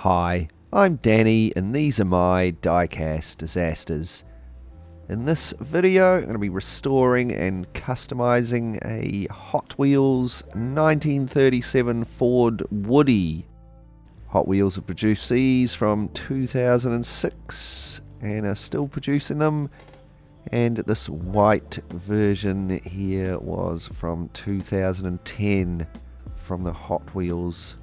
Hi, I'm Danny and these are my Diecast Disasters. In this video I'm going to be restoring and customizing a Hot Wheels 1937 Ford Woody. Hot Wheels have produced these from 2006 and are still producing them, and this white version here was from 2010 from the Hot Wheels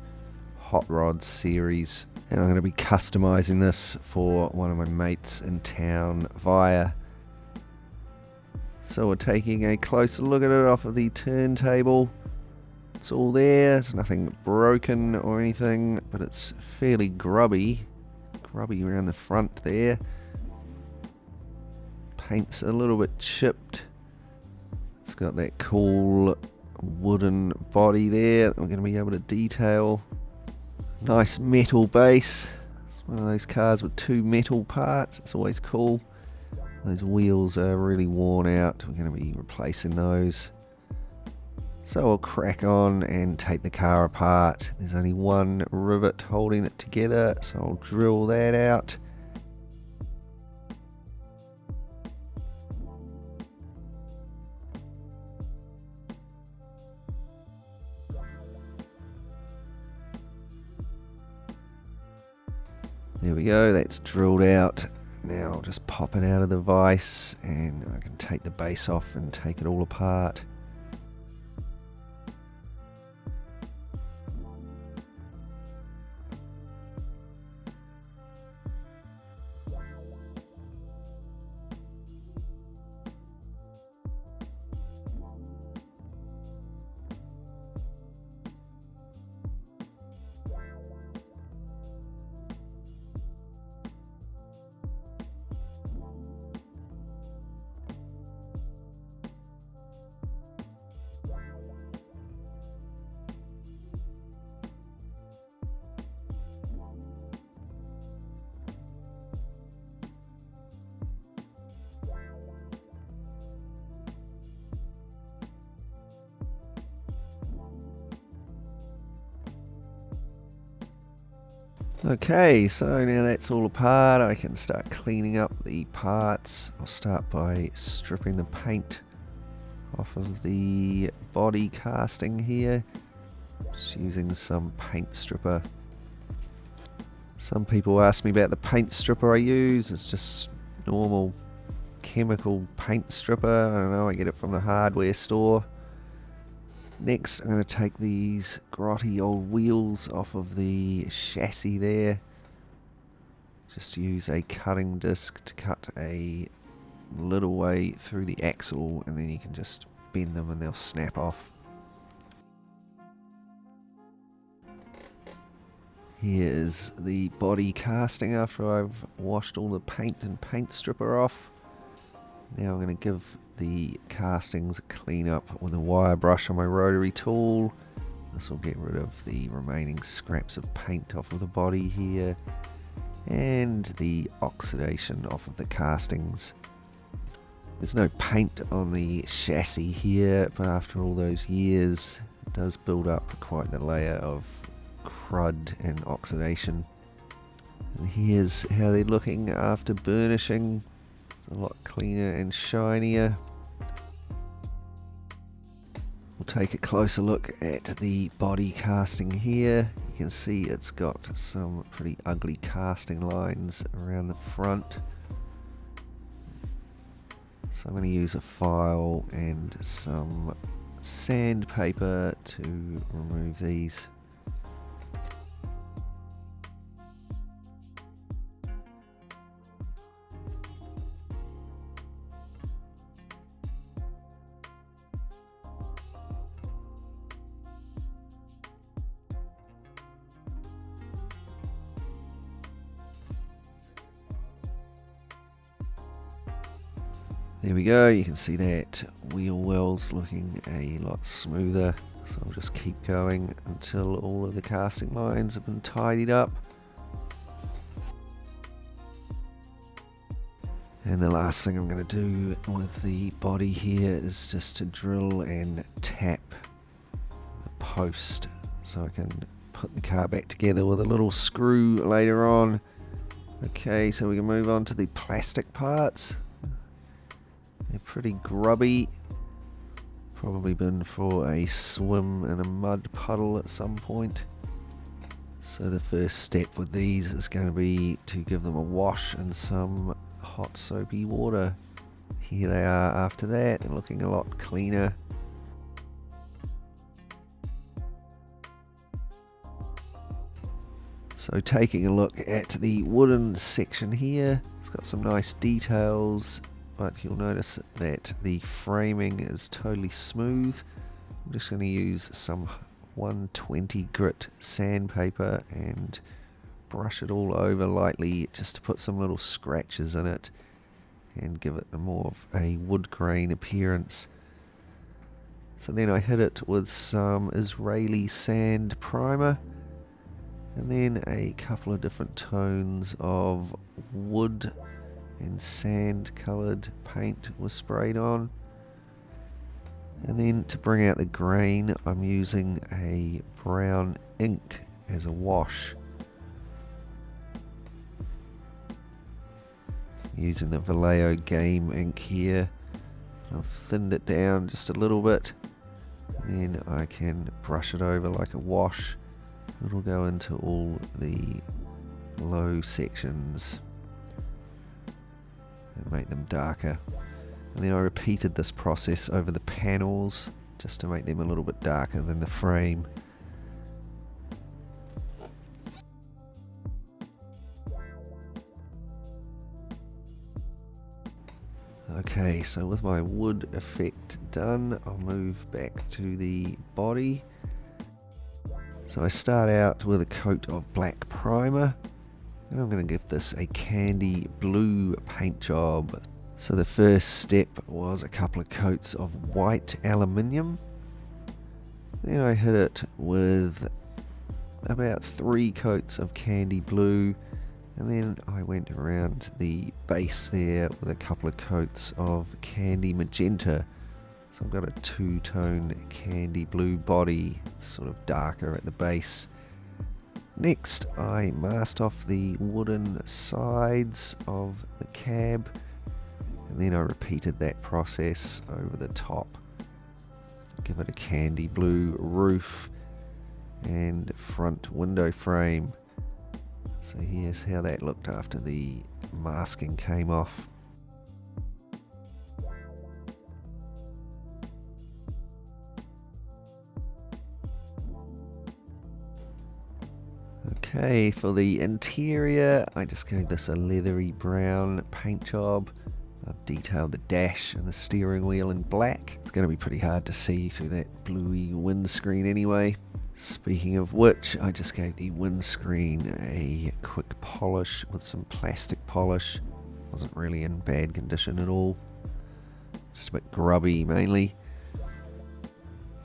Hot Rod series, and I'm going to be customizing this for one of my mates in town via. So we're taking a closer look at it off of the turntable. It's all there, there's nothing broken or anything, but it's fairly grubby around the front there. Paint's a little bit chipped. It's got that cool wooden body there that we're going to be able to detail. Nice metal base. It's one of those cars with two metal parts. It's always cool. Those wheels are really worn out. We're going to be replacing those. So I'll crack on and take the car apart. There's only one rivet holding it together, so I'll drill that out. There we go, that's drilled out. Now I'll just pop it out of the vise and I can take the base off and take it all apart. Okay, so now that's all apart, I can start cleaning up the parts. I'll start by stripping the paint off of the body casting here, just using some paint stripper. Some people ask me about the paint stripper I use. It's just normal chemical paint stripper. I don't know, I get it from the hardware store. Next, I'm going to take these grotty old wheels off of the chassis there. Just use a cutting disc to cut a little way through the axle, and then you can just bend them and they'll snap off. Here is the body casting after I've washed all the paint and paint stripper off. Now I'm going to give the castings a clean up with a wire brush on my rotary tool. This will get rid of the remaining scraps of paint off of the body here and the oxidation off of the castings. There's no paint on the chassis here, but after all those years it does build up quite the layer of crud and oxidation. And here's how they're looking after burnishing. A lot cleaner and shinier. We'll take a closer look at the body casting here. You can see it's got some pretty ugly casting lines around the front. So I'm going to use a file and some sandpaper to remove these. There we go, you can see that wheel well's looking a lot smoother, so I'll just keep going until all of the casting lines have been tidied up. And the last thing I'm going to do with the body here is just to drill and tap the post so I can put the car back together with a little screw later on. Okay, so we can move on to the plastic parts. They're pretty grubby. Probably been for a swim in a mud puddle at some point. So the first step with these is going to be to give them a wash in some hot soapy water. Here they are after that, and looking a lot cleaner. So taking a look at the wooden section here, it's got some nice details, but you'll notice that the framing is totally smooth. I'm just going to use some 120 grit sandpaper and brush it all over lightly just to put some little scratches in it and give it a more of a wood grain appearance. So then I hit it with some Israeli sand primer, and then a couple of different tones of wood and sand coloured paint was sprayed on. And then to bring out the grain, I'm using a brown ink as a wash. Using the Vallejo Game ink here. I've thinned it down just a little bit. And then I can brush it over like a wash. It'll go into all the low sections and make them darker. And then I repeated this process over the panels just to make them a little bit darker than the frame. Okay, so with my wood effect done, I'll move back to the body. So I start out with a coat of black primer, and I'm going to give this a candy blue paint job. So the first step was a couple of coats of white aluminium. Then I hit it with about 3 coats of candy blue, and then I went around the base there with a couple of coats of candy magenta. So I've got a 2-tone candy blue body, sort of darker at the base. Next I masked off the wooden sides of the cab, and then I repeated that process over the top. Give it a candy blue roof and front window frame. So here's how that looked after the masking came off. Okay, for the interior, I just gave this a leathery brown paint job. I've detailed the dash and the steering wheel in black. It's going to be pretty hard to see through that bluey windscreen anyway. Speaking of which, I just gave the windscreen a quick polish with some plastic polish. Wasn't really in bad condition at all. Just a bit grubby mainly.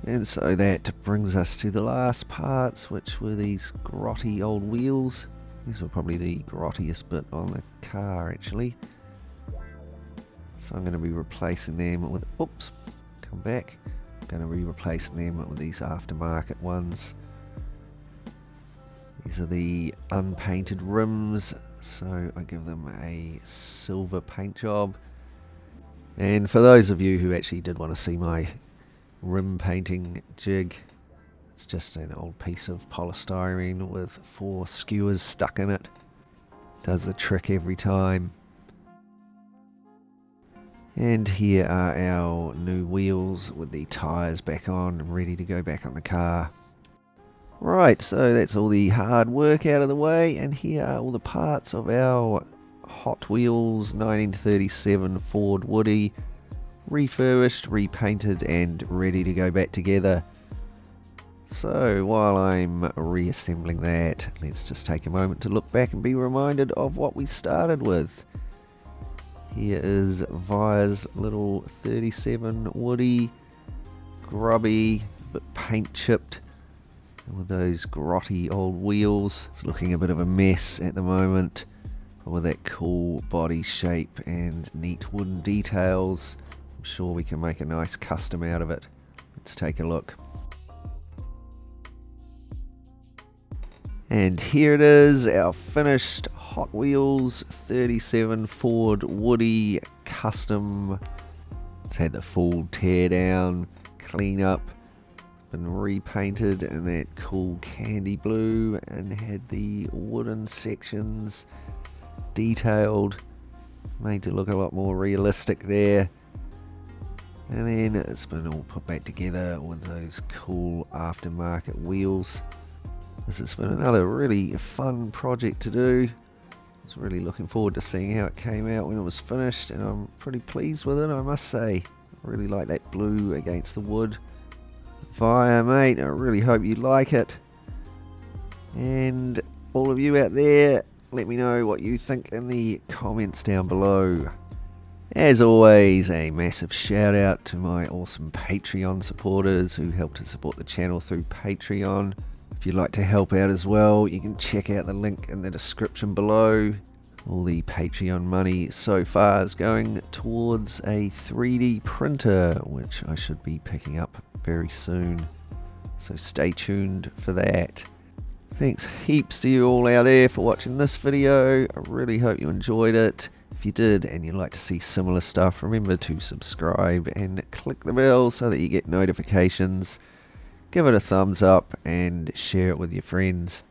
And so that brings us to the last parts, which were these grotty old wheels. These were probably the grottiest bit on the car actually. So I'm going to be replacing them with, oops, come back. I'm going to be replacing them with these aftermarket ones. These are the unpainted rims, so I give them a silver paint job. And for those of you who actually did want to see my rim painting jig, it's just an old piece of polystyrene with 4 skewers stuck in it. Does the trick every time. And here are our new wheels with the tyres back on, ready to go back on the car. Right, so that's all the hard work out of the way, and here are all the parts of our Hot Wheels 1937 Ford Woody, refurbished, repainted and ready to go back together. So while I'm reassembling that, let's just take a moment to look back and be reminded of what we started with. Here is Vire's little 37 Woody, grubby, but paint chipped, and with those grotty old wheels. It's looking a bit of a mess at the moment, but with that cool body shape and neat wooden details, I'm sure we can make a nice custom out of it. Let's take a look. And here it is, our finished Hot Wheels 37 Ford Woody custom. It's had the full tear down, clean up, been repainted in that cool candy blue, and had the wooden sections detailed, made to look a lot more realistic there. And then it's been all put back together with those cool aftermarket wheels. This has been another really fun project to do. I was really looking forward to seeing how it came out when it was finished, and I'm pretty pleased with it, I must say. I really like that blue against the wood. Fire, mate, I really hope you like it. And all of you out there, let me know what you think in the comments down below. As always, a massive shout out to my awesome Patreon supporters who help to support the channel through Patreon. If you'd like to help out as well, you can check out the link in the description below. All the Patreon money so far is going towards a 3D printer, which I should be picking up very soon. So stay tuned for that. Thanks heaps to you all out there for watching this video. I really hope you enjoyed it. If you did and you'd like to see similar stuff, remember to subscribe and click the bell so that you get notifications. Give it a thumbs up and share it with your friends.